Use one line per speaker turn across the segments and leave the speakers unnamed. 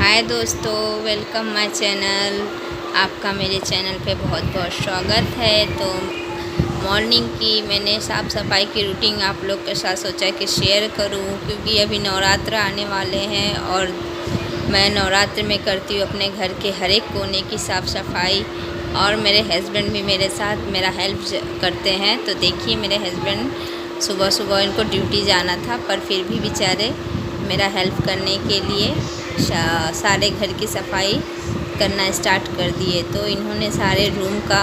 हाय दोस्तों, welcome my channel. आपका मेरे चैनल पे बहुत बहुत स्वागत है। तो मॉर्निंग की मैंने साफ़ सफाई की रूटीन आप लोग के साथ सोचा कि शेयर करूं, क्योंकि अभी नवरात्र आने वाले हैं और मैं नवरात्र में करती हूँ अपने घर के हर एक कोने की साफ़ सफाई। और मेरे हस्बैंड भी मेरे साथ मेरा हेल्प करते हैं। तो देखिए, मेरे हस्बैंड सुबह सुबह इनको ड्यूटी जाना था, पर फिर भी बेचारे मेरा हेल्प करने के लिए सारे घर की सफाई करना स्टार्ट कर दिए। तो इन्होंने सारे रूम का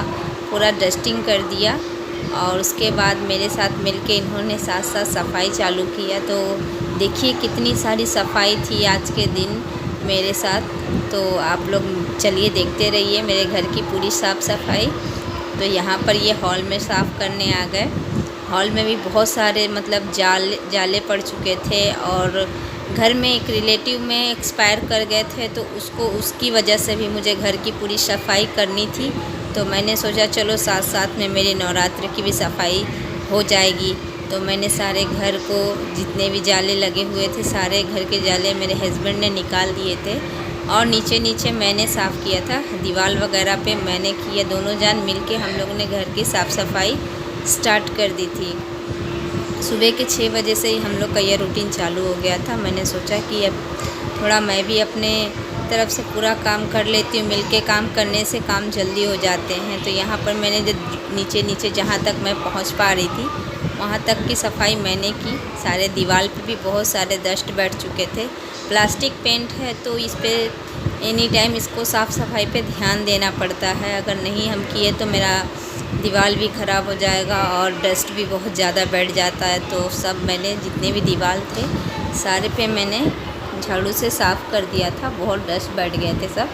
पूरा डस्टिंग कर दिया और उसके बाद मेरे साथ मिलके इन्होंने साथ साथ सफाई चालू किया। तो देखिए कितनी सारी सफाई थी आज के दिन मेरे साथ। तो आप लोग चलिए देखते रहिए मेरे घर की पूरी साफ़ सफाई। तो यहाँ पर ये हॉल में साफ़ करने आ गए। हॉल में भी बहुत सारे मतलब जाले पड़ चुके थे और घर में एक रिलेटिव में एक्सपायर कर गए थे, तो उसकी वजह से भी मुझे घर की पूरी सफाई करनी थी। तो मैंने सोचा चलो साथ साथ में मेरे नवरात्र की भी सफाई हो जाएगी। तो मैंने सारे घर को जितने भी जाले लगे हुए थे, सारे घर के जाले मेरे हस्बैंड ने निकाल दिए थे और नीचे नीचे मैंने साफ़ किया था। दीवार वगैरह पे मैंने किया, दोनों जान मिल के हम लोगों ने घर की साफ़ सफाई स्टार्ट कर दी थी। सुबह के 6 बजे से ही हम लोग का ये रूटीन चालू हो गया था। मैंने सोचा कि अब थोड़ा मैं भी अपने तरफ से पूरा काम कर लेती हूँ, मिलके काम करने से काम जल्दी हो जाते हैं। तो यहाँ पर मैंने जो नीचे नीचे जहाँ तक मैं पहुँच पा रही थी वहाँ तक की सफाई मैंने की। सारे दीवार पे भी बहुत सारे डस्ट बैठ चुके थे। प्लास्टिक पेंट है तो इस पर एनी टाइम इसको साफ़ सफाई पे ध्यान देना पड़ता है। अगर नहीं हम किए तो मेरा दीवार भी ख़राब हो जाएगा और डस्ट भी बहुत ज़्यादा बैठ जाता है। तो सब मैंने जितने भी दीवार थे सारे पे मैंने झाड़ू से साफ़ कर दिया था, बहुत डस्ट बैठ गए थे सब।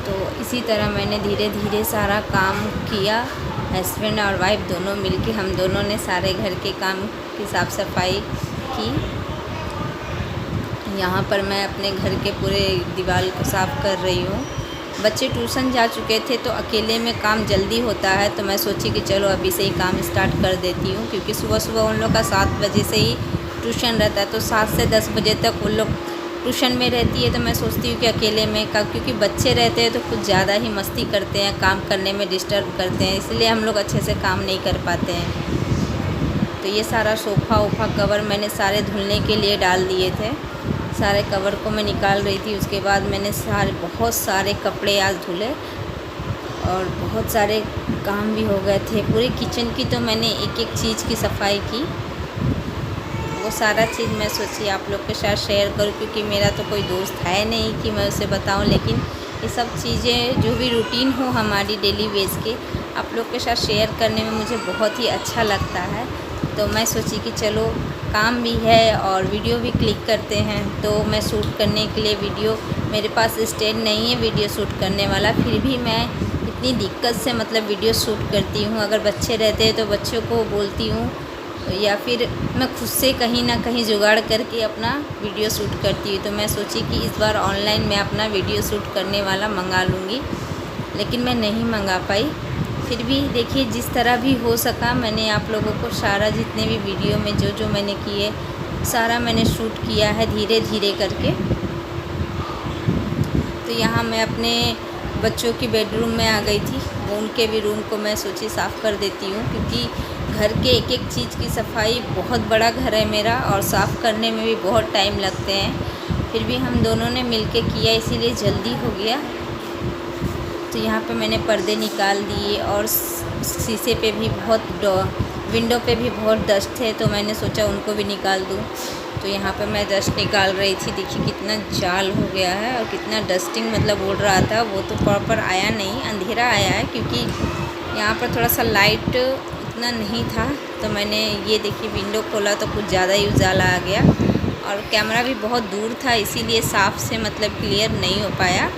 तो इसी तरह मैंने धीरे धीरे सारा काम किया। हस्बैंड और वाइफ दोनों मिलके हम दोनों ने सारे घर के काम की साफ़ सफाई की। यहाँ पर मैं अपने घर के पूरे दीवार को साफ़ कर रही हूँ। बच्चे ट्यूशन जा चुके थे तो अकेले में काम जल्दी होता है, तो मैं सोची कि चलो अभी से ही काम स्टार्ट कर देती हूँ, क्योंकि सुबह सुबह उन लोग का 7 बजे से ही ट्यूशन रहता है। तो 7 से 10 बजे तक उन लोग ट्यूशन में रहती है। तो मैं सोचती हूँ कि अकेले में का, क्योंकि बच्चे रहते हैं तो कुछ ज़्यादा ही मस्ती करते हैं, काम करने में डिस्टर्ब करते हैं, इसलिए हम लोग अच्छे से काम नहीं कर पाते हैं। तो ये सारा सोफ़ा वोफ़ा कवर मैंने सारे धुलने के लिए डाल दिए थे। सारे कवर को मैं निकाल रही थी। उसके बाद मैंने बहुत सारे कपड़े आज धुले और बहुत सारे काम भी हो गए थे। पूरे किचन की तो मैंने एक एक चीज़ की सफाई की। वो सारा चीज़ मैं सोची आप लोग के साथ शेयर करूं, क्योंकि मेरा तो कोई दोस्त है नहीं कि मैं उसे बताऊं। लेकिन ये सब चीज़ें जो भी रूटीन हो हमारी डेली बेस के, आप लोग के साथ शेयर करने में मुझे बहुत ही अच्छा लगता है। तो मैं सोची कि चलो काम भी है और वीडियो भी क्लिक करते हैं। तो मैं शूट करने के लिए वीडियो, मेरे पास स्टैंड नहीं है वीडियो शूट करने वाला, फिर भी मैं इतनी दिक्कत से मतलब वीडियो शूट करती हूँ। अगर बच्चे रहते हैं तो बच्चों को बोलती हूँ या फिर मैं खुद से कहीं ना कहीं जुगाड़ करके अपना वीडियो शूट करती हूँ। तो मैं सोची कि इस बार ऑनलाइन मैं अपना वीडियो शूट करने वाला मंगा लूँगी, लेकिन मैं नहीं मंगा पाई। फिर भी देखिए जिस तरह भी हो सका मैंने आप लोगों को सारा जितने भी वीडियो में जो जो मैंने किए सारा मैंने शूट किया है धीरे धीरे करके। तो यहाँ मैं अपने बच्चों की बेडरूम में आ गई थी। उनके भी रूम को मैं सोची साफ़ कर देती हूँ, क्योंकि घर के एक एक चीज़ की सफाई, बहुत बड़ा घर है मेरा और साफ़ करने में भी बहुत टाइम लगते हैं। फिर भी हम दोनों ने मिलके किया, इसीलिए जल्दी हो गया। तो यहाँ पे मैंने पर्दे निकाल दिए और शीशे पे भी विंडो पे भी बहुत डस्ट थे, तो मैंने सोचा उनको भी निकाल दूँ। तो यहाँ पे मैं डस्ट निकाल रही थी। देखिए कितना जाल हो गया है और कितना डस्टिंग मतलब उड़ रहा था। वो तो प्रॉपर आया नहीं, अंधेरा आया है, क्योंकि यहाँ पर थोड़ा सा लाइट इतना नहीं था। तो मैंने ये देखिए विंडो खोला तो कुछ ज़्यादा ही उजाला आ गया और कैमरा भी बहुत दूर था, इसीलिए साफ़ से मतलब क्लियर नहीं हो पाया।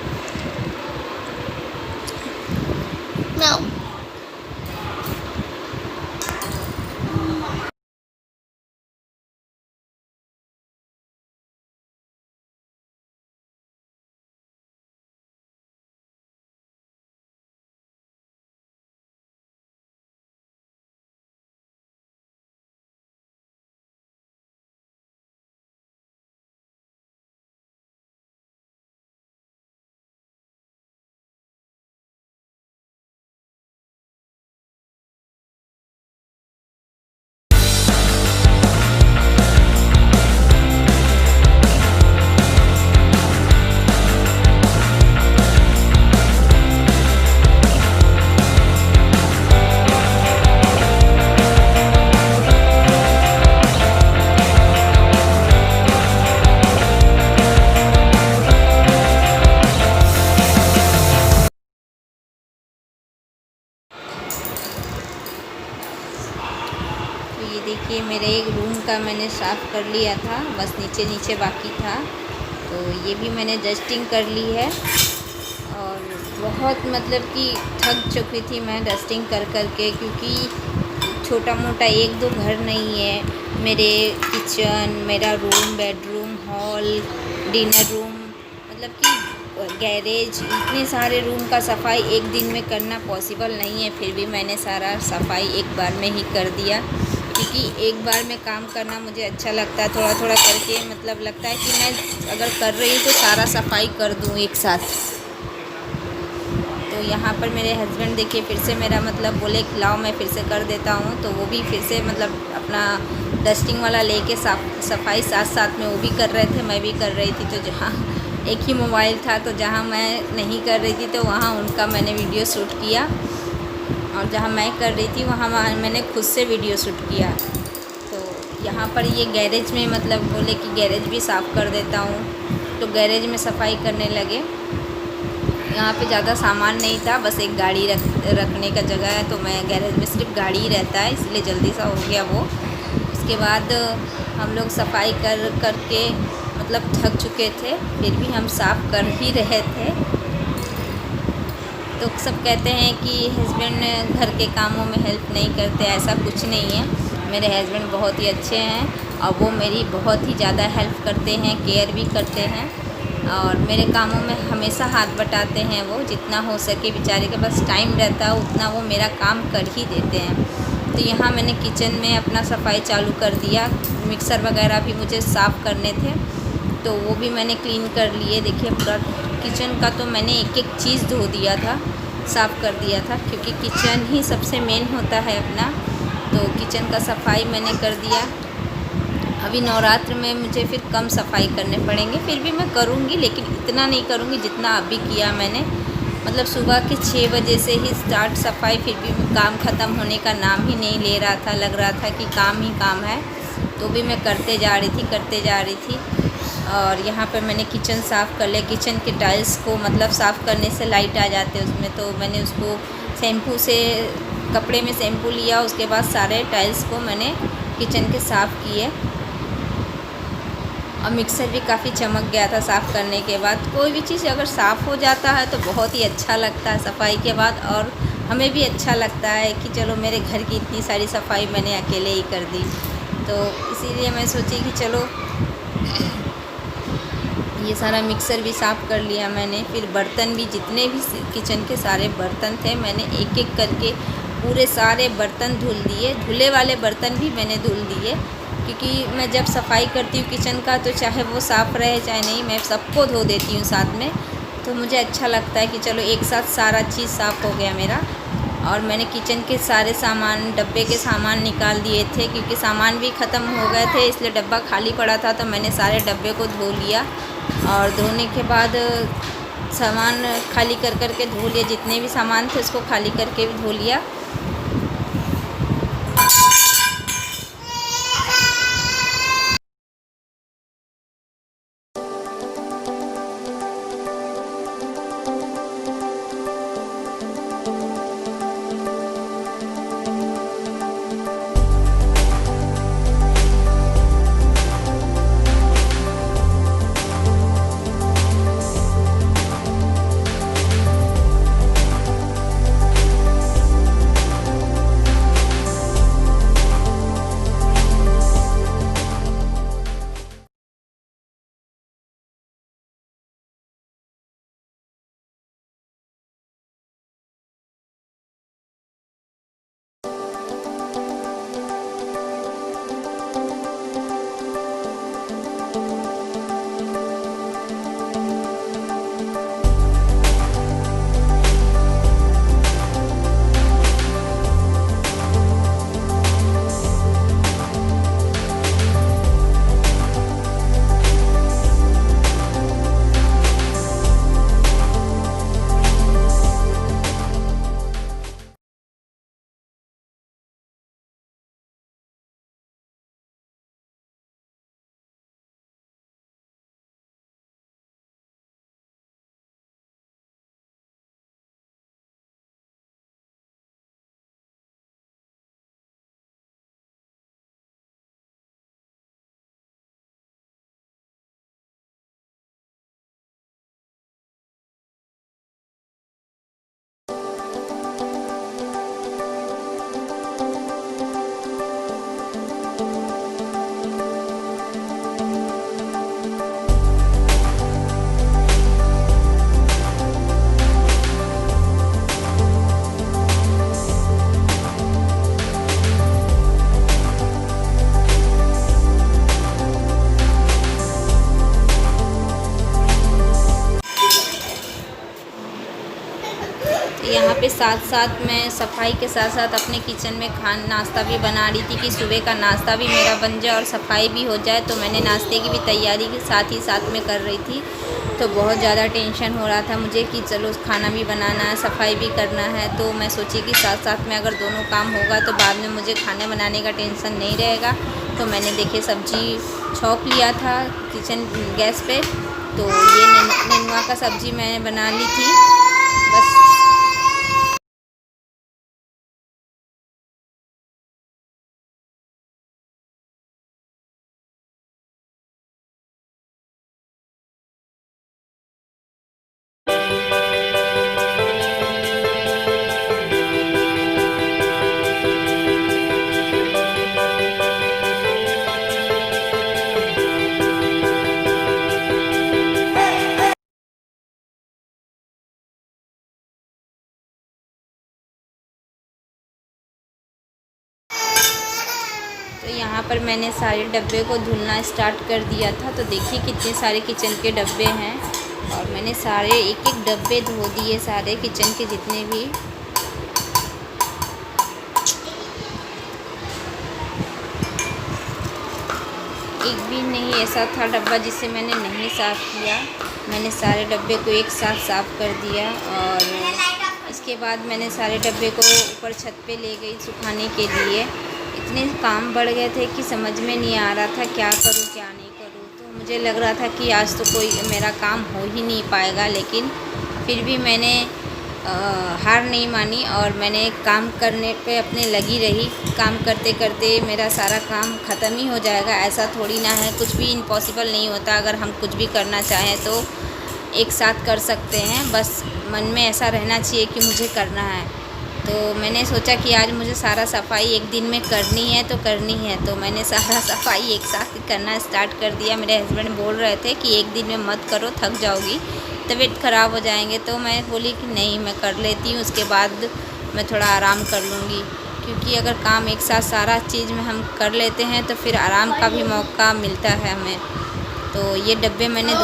पूरा मैंने साफ़ कर लिया था, बस नीचे नीचे बाकी था। तो ये भी मैंने डस्टिंग कर ली है। और बहुत मतलब कि थक चुकी थी मैं डस्टिंग कर कर के, क्योंकि छोटा मोटा एक दो घर नहीं है। मेरे किचन, मेरा room, bedroom, hall, dinner room, मतलब कि गैरेज, इतने सारे रूम का सफाई एक दिन में करना पॉसिबल नहीं है। फिर भी मैंने सारा सफाई एक बार में ही कर दिया, क्योंकि एक बार में काम करना मुझे अच्छा लगता है। थोड़ा थोड़ा करके मतलब लगता है कि मैं अगर कर रही हूँ तो सारा सफाई कर दूँ एक साथ। तो यहाँ पर मेरे हस्बैंड देखिए फिर से मेरा मतलब बोले कि लाओ मैं फिर से कर देता हूँ, तो वो भी फिर से मतलब अपना डस्टिंग वाला लेके सफाई साथ साथ में वो भी कर रहे थे, मैं भी कर रही थी। तो जहाँ एक ही मोबाइल था, तो जहाँ मैं नहीं कर रही थी तो वहाँ उनका मैंने वीडियो शूट किया, और जहाँ मैं कर रही थी वहाँ मैंने खुद से वीडियो शूट किया। तो यहाँ पर ये गैरेज में मतलब बोले कि गैरेज भी साफ़ कर देता हूँ, तो गैरेज में सफाई करने लगे। यहाँ पे ज़्यादा सामान नहीं था, बस एक गाड़ी रखने का जगह है, तो मैं गैरेज में सिर्फ गाड़ी ही रहता है, इसलिए जल्दी सा हो गया वो। उसके बाद हम लोग सफाई कर के मतलब थक चुके थे, फिर भी हम साफ़ कर ही रहे थे। तो सब कहते हैं कि हस्बैंड घर के कामों में हेल्प नहीं करते, ऐसा कुछ नहीं है। मेरे हस्बैंड बहुत ही अच्छे हैं और वो मेरी बहुत ही ज़्यादा हेल्प करते हैं, केयर भी करते हैं, और मेरे कामों में हमेशा हाथ बटाते हैं। वो जितना हो सके, बेचारे के पास टाइम रहता है उतना वो मेरा काम कर ही देते हैं। तो यहाँ मैंने किचन में अपना सफाई चालू कर दिया। मिक्सर वगैरह भी मुझे साफ़ करने थे, तो वो भी मैंने क्लीन कर लिए। देखिए पूरा किचन का तो मैंने एक एक चीज़ धो दिया था, साफ़ कर दिया था, क्योंकि किचन ही सबसे मेन होता है अपना। तो किचन का सफाई मैंने कर दिया। अभी नवरात्र में मुझे फिर कम सफाई करने पड़ेंगे, फिर भी मैं करूँगी, लेकिन इतना नहीं करूँगी जितना अभी किया मैंने। मतलब सुबह के 6 बजे से ही स्टार्ट सफाई, फिर भी काम ख़त्म होने का नाम ही नहीं ले रहा था। लग रहा था कि काम ही काम है, तो भी मैं करते जा रही थी। और यहाँ पर मैंने किचन साफ़ कर लिया। किचन के टाइल्स को मतलब साफ़ करने से लाइट आ जाते हैं उसमें, तो मैंने उसको शैम्पू से, कपड़े में शैम्पू लिया, उसके बाद सारे टाइल्स को मैंने किचन के साफ़ किए। और मिक्सर भी काफ़ी चमक गया था साफ़ करने के बाद। कोई भी चीज़ अगर साफ़ हो जाता है तो बहुत ही अच्छा लगता है सफाई के बाद, और हमें भी अच्छा लगता है कि चलो मेरे घर की इतनी सारी सफाई मैंने अकेले ही कर दी। तो इसीलिए मैं सोची कि चलो ये सारा मिक्सर भी साफ़ कर लिया मैंने। फिर बर्तन भी, जितने भी किचन के सारे बर्तन थे, मैंने एक एक करके पूरे सारे बर्तन धुल दिए। धुले वाले बर्तन भी मैंने धुल दिए, क्योंकि मैं जब सफाई करती हूँ किचन का, तो चाहे वो साफ़ रहे चाहे नहीं, मैं सबको धो देती हूँ साथ में। तो मुझे अच्छा लगता है कि चलो एक साथ सारा चीज़ साफ़ हो गया मेरा। और मैंने किचन के सारे सामान, डब्बे के सामान निकाल दिए थे, क्योंकि सामान भी ख़त्म हो गए थे, इसलिए डब्बा खाली पड़ा था। तो मैंने सारे डब्बे को धो लिया, और धोने के बाद सामान खाली कर के धो लिया। जितने भी सामान थे उसको खाली करके भी धो लिया। यहाँ पे साथ साथ मैं सफाई के साथ साथ अपने किचन में नाश्ता भी बना रही थी कि सुबह का नाश्ता भी मेरा बन जाए और सफाई भी हो जाए। तो मैंने नाश्ते की भी तैयारी के साथ ही साथ में कर रही थी। तो बहुत ज़्यादा टेंशन हो रहा था मुझे कि चलो खाना भी बनाना है, सफाई भी करना है। तो मैं सोची कि साथ साथ में अगर दोनों काम होगा तो बाद में मुझे खाना बनाने का टेंशन नहीं रहेगा। तो मैंने देखिए सब्ज़ी छौंक लिया था किचन गैस पे। तो ये नेनुआ का सब्ज़ी मैंने बना ली थी बस। तो यहाँ पर मैंने सारे डब्बे को धुलना स्टार्ट कर दिया था। तो देखिए कितने सारे किचन के डब्बे हैं और मैंने सारे एक एक डब्बे धो दिए, सारे किचन के जितने भी। एक भी नहीं ऐसा था डब्बा जिसे मैंने नहीं साफ़ किया। मैंने सारे डब्बे को एक साथ साफ़ कर दिया और इसके बाद मैंने सारे डब्बे को ऊपर छत पे ले गई सुखाने के लिए। इतने काम बढ़ गए थे कि समझ में नहीं आ रहा था क्या करूँ क्या नहीं करूँ। तो मुझे लग रहा था कि आज तो कोई मेरा काम हो ही नहीं पाएगा, लेकिन फिर भी मैंने हार नहीं मानी और मैंने काम करने पे अपने लगी रही। काम करते करते मेरा सारा काम ख़त्म ही हो जाएगा, ऐसा थोड़ी ना है। कुछ भी इम्पॉसिबल नहीं होता। अगर हम कुछ भी करना चाहें तो एक साथ कर सकते हैं, बस मन में ऐसा रहना चाहिए कि मुझे करना है। तो मैंने सोचा कि आज मुझे सारा सफाई एक दिन में करनी है तो करनी है। तो मैंने सारा सफाई एक साथ करना स्टार्ट कर दिया। मेरे हस्बैंड बोल रहे थे कि एक दिन में मत करो, थक जाओगी, तबीयत ख़राब हो जाएंगे। तो मैं बोली कि नहीं, मैं कर लेती हूँ, उसके बाद मैं थोड़ा आराम कर लूँगी। क्योंकि अगर काम एक साथ सारा चीज़ में हम कर लेते हैं तो फिर आराम का भी मौका मिलता है हमें। तो ये डब्बे मैंने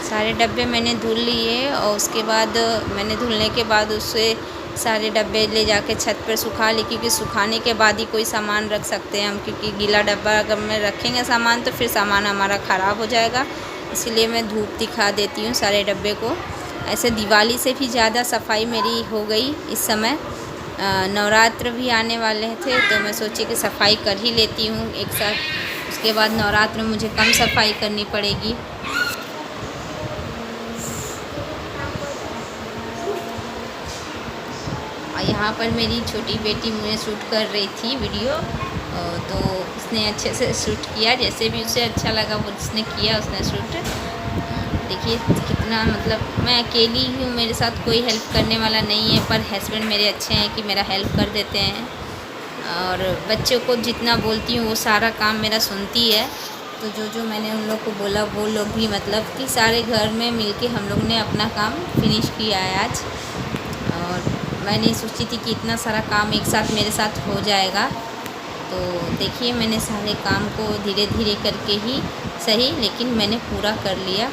सारे डब्बे मैंने धुल लिए और उसके बाद मैंने धुलने के बाद उससे सारे डब्बे ले जाके छत पर सुखा ली। क्योंकि सुखाने के बाद ही कोई सामान रख सकते हैं हम, क्योंकि गीला डब्बा अगर में रखेंगे सामान तो फिर सामान हमारा ख़राब हो जाएगा। इसीलिए मैं धूप दिखा देती हूँ सारे डब्बे को। ऐसे दिवाली से भी ज़्यादा सफाई मेरी हो गई इस समय। नवरात्र भी आने वाले थे तो मैं सोची कि सफाई कर ही लेती हूँ एक साथ। उसके बाद नवरात्र में मुझे कम सफाई करनी पड़ेगी। यहाँ पर मेरी छोटी बेटी मुझे शूट कर रही थी वीडियो। तो उसने अच्छे से शूट किया, जैसे भी उसे अच्छा लगा वो उसने किया, उसने शूट। देखिए कितना, मतलब मैं अकेली हूँ, मेरे साथ कोई हेल्प करने वाला नहीं है। पर हस्बैंड मेरे अच्छे हैं कि मेरा हेल्प कर देते हैं। और बच्चों को जितना बोलती हूँ वो सारा काम मेरा सुनती है। तो जो मैंने उन लोग को बोला वो लोग भी, मतलब कि सारे घर में मिलके हम लोग ने अपना काम फिनिश किया है आज। और मैं नहीं सोची थी कि इतना सारा काम एक साथ मेरे साथ हो जाएगा। तो देखिए मैंने सारे काम को धीरे धीरे करके ही सही, लेकिन मैंने पूरा कर लिया।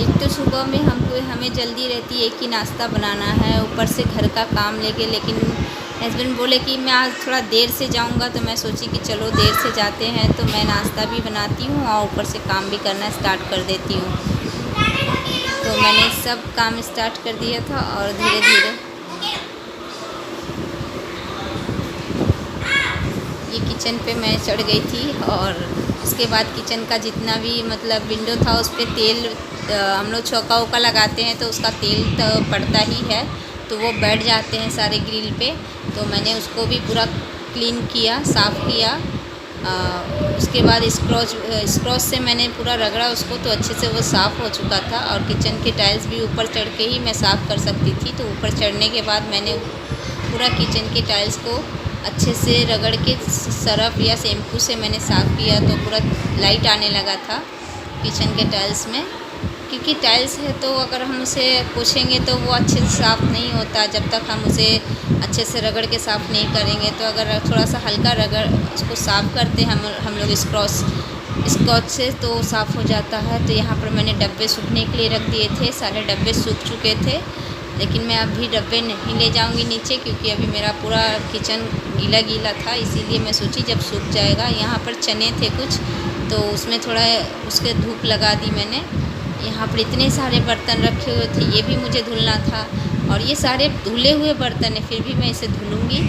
एक तो सुबह में हमें जल्दी रहती है कि नाश्ता बनाना है, ऊपर से घर का काम लेके। लेकिन हस्बैंड बोले कि मैं आज थोड़ा देर से जाऊंगा। तो मैं सोची कि चलो देर से जाते हैं तो मैं नाश्ता भी बनाती हूँ और ऊपर से काम भी करना स्टार्ट कर देती हूँ। तो मैंने सब काम स्टार्ट कर दिया था और धीरे धीरे ये किचन पे मैं चढ़ गई थी। और उसके बाद किचन का जितना भी मतलब विंडो था उस पर तेल, हम लोग चौका वौका लगाते हैं तो उसका तेल तो पड़ता ही है, तो वो बैठ जाते हैं सारे ग्रिल पे। तो मैंने उसको भी पूरा क्लीन किया, साफ़ किया। उसके बाद स्क्रॉच से मैंने पूरा रगड़ा उसको, तो अच्छे से वो साफ़ हो चुका था। और किचन के टाइल्स भी ऊपर चढ़ के ही मैं साफ़ कर सकती थी। तो ऊपर चढ़ने के बाद मैंने पूरा किचन के टाइल्स को अच्छे से रगड़ के सरफ या शैम्पू से मैंने साफ़ किया। तो पूरा लाइट आने लगा था किचन के टाइल्स में। क्योंकि टाइल्स है तो अगर हम उसे पोछेंगे तो वो अच्छे से साफ़ नहीं होता जब तक हम उसे अच्छे से रगड़ के साफ़ नहीं करेंगे। तो अगर थोड़ा सा हल्का रगड़ उसको साफ़ करते हैं हम लोग स्क्रॉच स्कॉच से तो साफ़ हो जाता है। तो यहाँ पर मैंने डब्बे सूखने के लिए रख दिए थे, सारे डब्बे सूख चुके थे। लेकिन मैं अभी डब्बे नहीं ले जाऊँगी नीचे, क्योंकि अभी मेरा पूरा किचन गीला गीला था, इसीलिए मैं सोची जब सूख जाएगा। यहाँ पर चने थे कुछ, तो उसमें थोड़ा उसके धूप लगा दी मैंने। यहाँ पर इतने सारे बर्तन रखे हुए थे, ये भी मुझे धुलना था, और ये सारे धुले हुए बर्तन हैं, फिर भी मैं इसे धुलूँगी,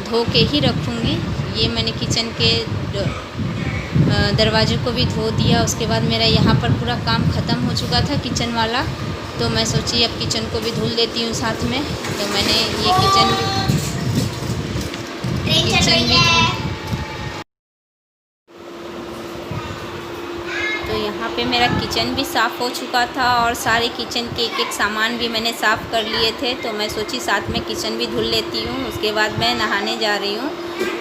धो के ही रखूँगी। ये मैंने किचन के दरवाजे को भी धो दिया। उसके बाद मेरा यहाँ पर पूरा काम ख़त्म हो चुका था किचन वाला, तो मैं सोची अब किचन को भी धुल देती हूँ साथ में। तो मैंने ये किचन भी तो यहाँ पे मेरा किचन भी साफ़ हो चुका था, और सारे किचन के एक एक सामान भी मैंने साफ़ कर लिए थे। तो मैं सोची साथ में किचन भी धुल लेती हूँ। उसके बाद मैं नहाने जा रही हूँ।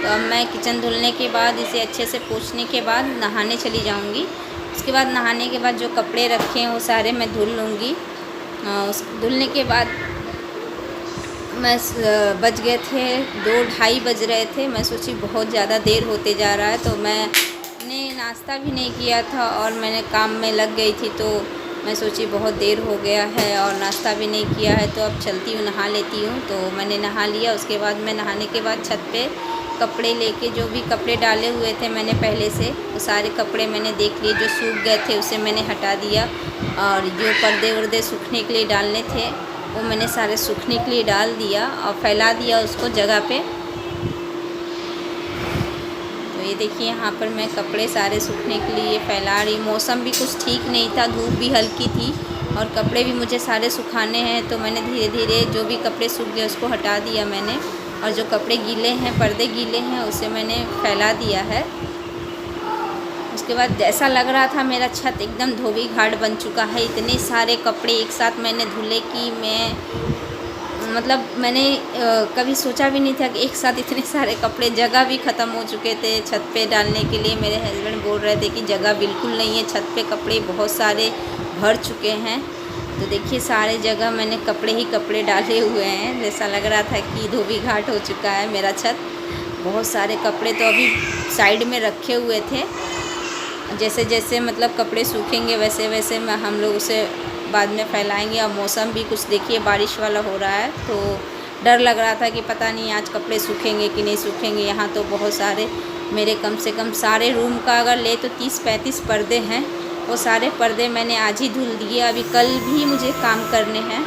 तो अब मैं किचन धुलने के बाद, इसे अच्छे से पोंछने के बाद नहाने चली जाऊँगी। उसके बाद नहाने के बाद जो कपड़े रखे हैं वो सारे मैं धुल लूँगी। उस धुलने के बाद मैं बज गए थे 2-2:30 बज रहे थे। मैं सोची बहुत ज़्यादा देर होते जा रहा है, तो मैंने नाश्ता भी नहीं किया था और मैंने काम में लग गई थी। तो मैं सोची बहुत देर हो गया है और नाश्ता भी नहीं किया है, तो अब चलती हूँ नहा लेती हूँ। तो मैंने नहा लिया। उसके बाद मैं नहाने के बाद छत पे कपड़े लेके, जो भी कपड़े डाले हुए थे मैंने पहले से, वो सारे कपड़े मैंने देख लिए। जो सूख गए थे उसे मैंने हटा दिया, और जो पर्दे वर्दे सूखने के लिए डालने थे वो मैंने सारे सूखने के लिए डाल दिया और फैला दिया उसको जगह पे। तो ये देखिए यहाँ पर मैं कपड़े सारे सूखने के लिए फैला रही। मौसम भी कुछ ठीक नहीं था, धूप भी हल्की थी, और कपड़े भी मुझे सारे सुखाने हैं। तो मैंने धीरे धीरे जो भी कपड़े सूख गए उसको हटा दिया मैंने, और जो कपड़े गीले हैं, पर्दे गीले हैं, उसे मैंने फैला दिया है। उसके बाद ऐसा लग रहा था मेरा छत एकदम धोबी घाट बन चुका है। इतने सारे कपड़े एक साथ मैंने धुले कि मैंने कभी सोचा भी नहीं था कि एक साथ इतने सारे कपड़े। जगह भी ख़त्म हो चुके थे छत पे डालने के लिए। मेरे हस्बैंड बोल रहे थे कि जगह बिल्कुल नहीं है, छत पे कपड़े बहुत सारे भर चुके हैं। तो देखिए सारे जगह मैंने कपड़े ही कपड़े डाले हुए हैं। जैसा लग रहा था कि धोबी घाट हो चुका है मेरा छत। बहुत सारे कपड़े तो अभी साइड में रखे हुए थे। जैसे जैसे कपड़े सूखेंगे वैसे वैसे हम लोग उसे बाद में फैलाएंगे। और मौसम भी कुछ देखिए बारिश वाला हो रहा है, तो डर लग रहा था कि पता नहीं आज कपड़े सूखेंगे कि नहीं सूखेंगे। यहाँ तो बहुत सारे, मेरे कम से कम सारे रूम का अगर ले तो 30-35 पर्दे हैं। वो सारे पर्दे मैंने आज ही धुल दिए। अभी कल भी मुझे काम करने हैं।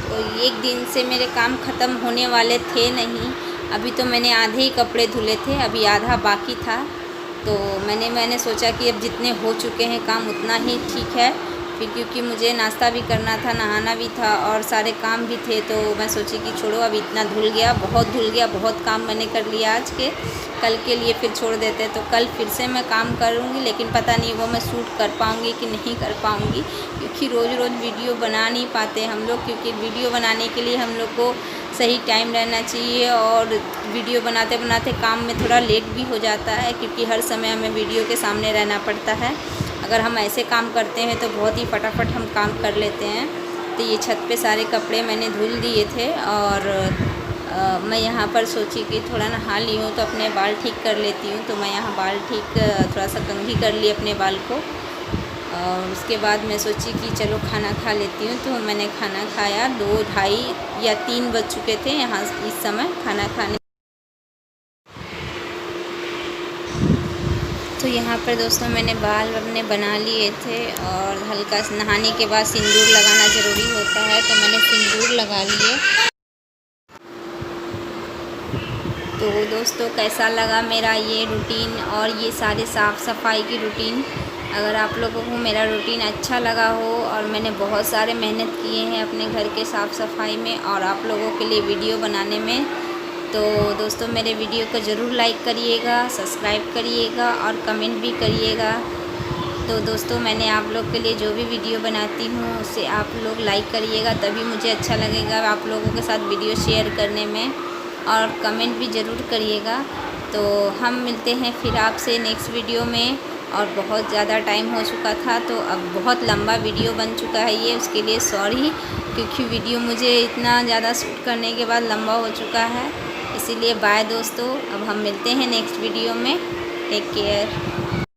तो एक दिन से मेरे काम ख़त्म होने वाले थे नहीं। अभी तो मैंने आधे ही कपड़े धुले थे, अभी आधा बाकी था। तो मैंने सोचा कि अब जितने हो चुके हैं काम उतना ही ठीक है। फिर क्योंकि मुझे नाश्ता भी करना था, नहाना भी था और सारे काम भी थे, तो मैं सोची कि छोड़ो अब इतना धुल गया, बहुत धुल गया, बहुत काम मैंने कर लिया आज के। कल के लिए फिर छोड़ देते। तो कल फिर से मैं काम करूँगी, लेकिन पता नहीं वो मैं शूट कर पाऊँगी कि नहीं कर पाऊँगी, क्योंकि रोज़ रोज़ वीडियो बना नहीं पाते हम लोग। क्योंकि वीडियो बनाने के लिए हम लोग को सही टाइम रहना चाहिए, और वीडियो बनाते बनाते काम में थोड़ा लेट भी हो जाता है, क्योंकि हर समय हमें वीडियो के सामने रहना पड़ता है। अगर हम ऐसे काम करते हैं तो बहुत ही फटाफट हम काम कर लेते हैं। तो ये छत पे सारे कपड़े मैंने धुल दिए थे, और मैं यहाँ पर सोची कि थोड़ा नहा ली हूँ तो अपने बाल ठीक कर लेती हूँ। तो मैं यहाँ बाल ठीक थोड़ा सा कंघी कर ली अपने बाल को, और उसके बाद मैं सोची कि चलो खाना खा लेती हूँ। तो मैंने खाना खाया। 2-2:30 या 3 बज चुके थे यहाँ इस समय खाना खाने। तो यहाँ पर दोस्तों मैंने बाल अपने बना लिए थे, और हल्का नहाने के बाद सिंदूर लगाना ज़रूरी होता है, तो मैंने सिंदूर लगा लिए। तो दोस्तों कैसा लगा मेरा ये रूटीन और ये सारे साफ़ सफाई की रूटीन। अगर आप लोगों को मेरा रूटीन अच्छा लगा हो, और मैंने बहुत सारे मेहनत किए हैं अपने घर के साफ़ सफाई में और आप लोगों के लिए वीडियो बनाने में, तो दोस्तों मेरे वीडियो को ज़रूर लाइक करिएगा, सब्सक्राइब करिएगा और कमेंट भी करिएगा। तो दोस्तों मैंने आप लोग के लिए जो भी वीडियो बनाती हूँ उसे आप लोग लाइक करिएगा, तभी मुझे अच्छा लगेगा आप लोगों के साथ वीडियो शेयर करने में, और कमेंट भी ज़रूर करिएगा। तो हम मिलते हैं फिर आपसे नेक्स्ट वीडियो में। और बहुत ज़्यादा टाइम हो चुका था, तो अब बहुत लंबा वीडियो बन चुका है ये, उसके लिए सॉरी। क्योंकि वीडियो मुझे इतना ज़्यादा शूट करने के बाद लंबा हो चुका है। इसीलिए बाय दोस्तों, अब हम मिलते हैं नेक्स्ट वीडियो में। Take care.